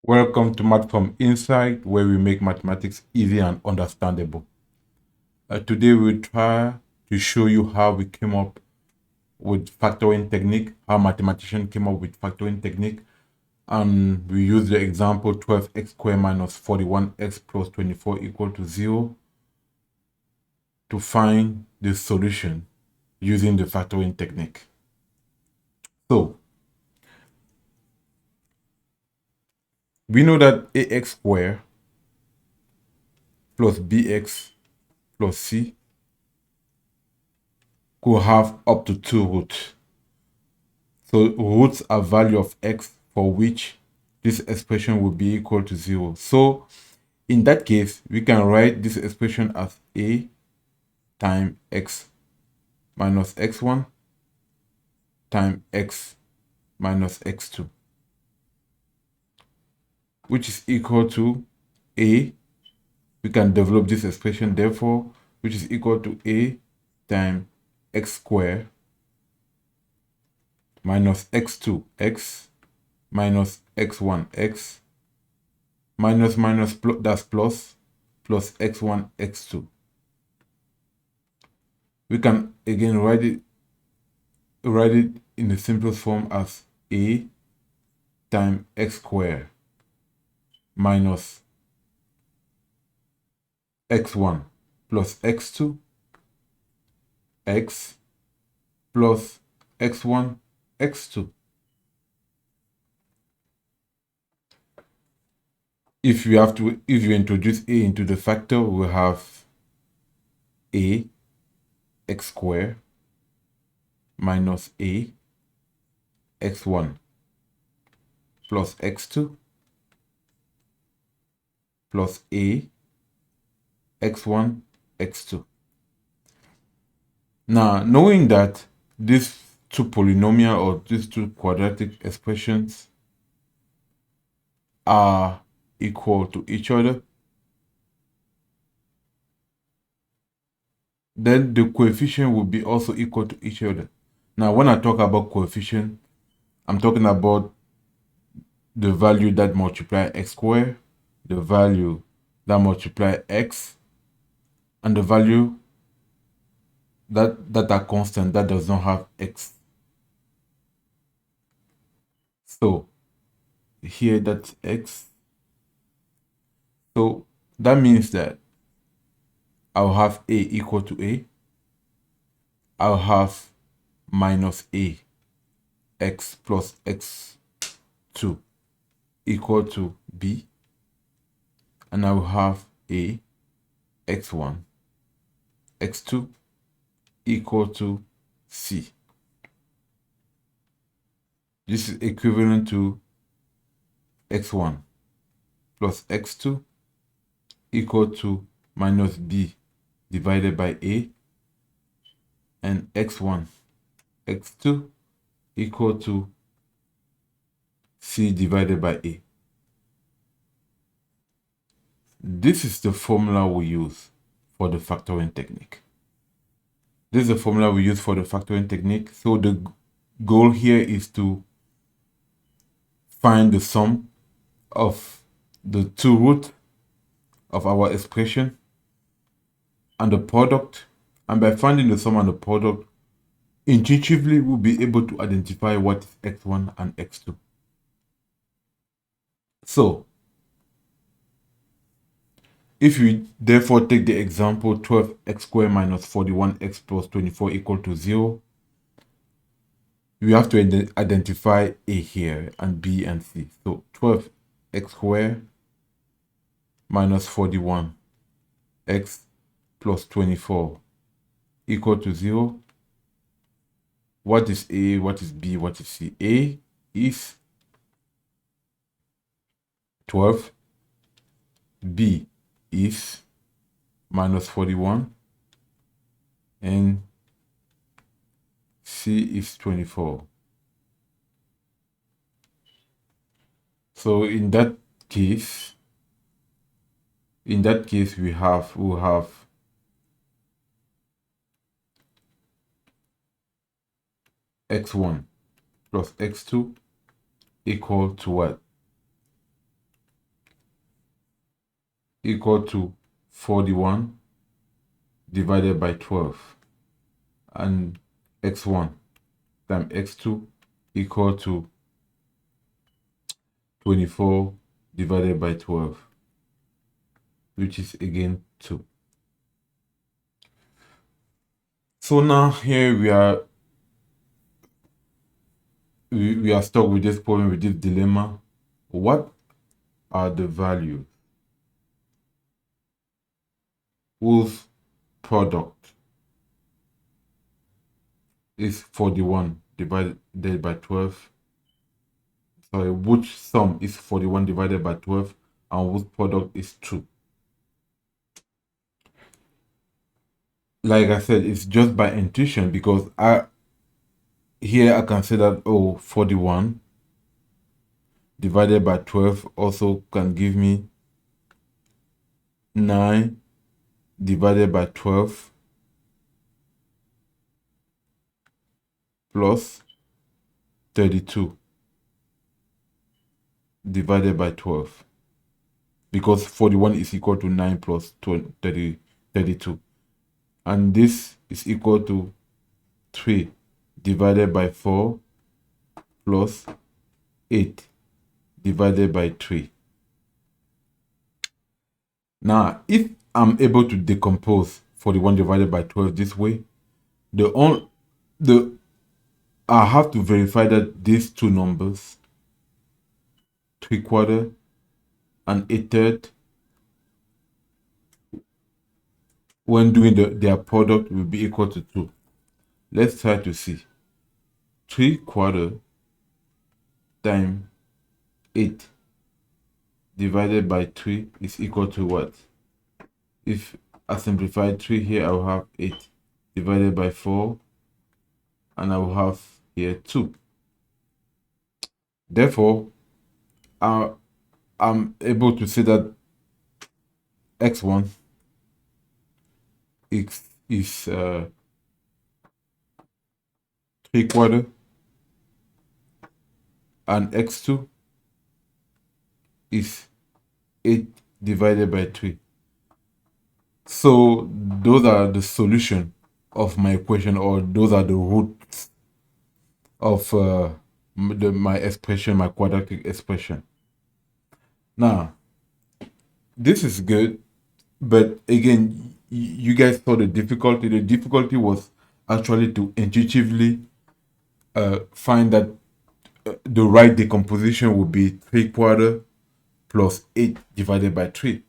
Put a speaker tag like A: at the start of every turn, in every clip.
A: Welcome to Math from Inside, where we make mathematics easy and understandable. Today we'll try to show you how we came up with factoring technique, how mathematicians came up with factoring technique, and we use the example 12x squared minus 41x plus 24 equal to 0 to find the solution using the factoring technique. So, we know that ax squared plus bx plus c could have up to 2 roots. So roots are value of x for which this expression will be equal to 0. So in that case, we can write this expression as a times x minus x1 times x minus x2, which is equal to a. We can develop this expression, therefore, which is equal to a times x squared minus x2 x minus x1 x minus that's plus x1 x2. We can again write it in the simplest form as a times x squared minus x1 plus x2 x plus x1 x2. If you introduce a into the factor, we'll have a x squared minus a x1 plus x2 plus a x1 x2. Now, knowing that these two polynomial or these two quadratic expressions are equal to each other, then the coefficient will be also equal to each other. Now, when I talk about coefficient, I'm talking about the value that multiply x squared, the value that multiply x, and the value that are constant, that does not have x. So here that's x. So that means that I'll have a equal to a. I'll have minus a x plus x2 equal to b. And I will have a x1 x2 equal to c. This is equivalent to x1 plus x2 equal to minus b divided by a, and x1 x2 equal to c divided by a. This is the formula we use for the factoring technique. This is the formula we use for the factoring technique. So the goal here is to find the sum of the two roots of our expression and the product. And by finding the sum and the product, intuitively we'll be able to identify what is x1 and x2. So if we therefore take the example 12x squared minus 41x plus 24 equal to 0, we have to identify a here and b and c. So 12x squared minus 41x plus 24 equal to 0. What is a, what is b, what is c? A is 12, b is minus 41, and c is 24. So in that case we'll have x1 plus x2 equal to what? equal to 41 divided by 12, and x1 times x2 equal to 24 divided by 12, which is again 2. So now here we are stuck with this problem, with this dilemma. What are the values whose product is 41 divided by 12? Sorry, which sum is 41 divided by 12 and whose product is 2? Like I said, it's just by intuition, because here I can say that 41 divided by 12 also can give me 9 divided by 12 plus 32 divided by 12, because 41 is equal to 9 plus 32, and this is equal to 3 divided by 4 plus 8 divided by 3. Now, if I'm able to decompose 41 divided by 12 this way, I have to verify that these two numbers, 3/4 and 1/3, when doing their product, will be equal to 2. Let's try to see. 3/4 times 8 divided by 3 is equal to what? If I simplify 3 here, I will have 8 divided by 4, and I will have here 2. Therefore, I'm able to say that x1 is 3/4, and x2 is 8 divided by 3. So those are the solution of my equation, or those are the roots of my expression, my quadratic expression. Now, this is good, but again, you guys saw the difficulty. The difficulty was actually to intuitively find that the right decomposition would be 3/4 plus 8 divided by 3.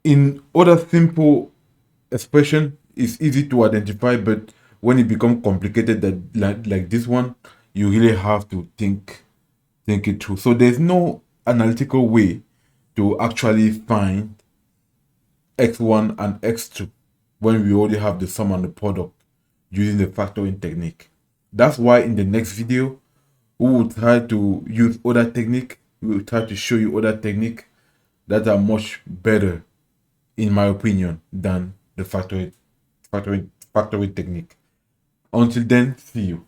A: In other simple expression, it's easy to identify, but when it becomes complicated, like this one, you really have to think it through. So there's no analytical way to actually find x1 and x2 when we already have the sum and the product using the factoring technique. That's why in the next video, we will try to use other technique. We will try to show you other technique that are much better, in my opinion, than the factoring technique. Until then, see you.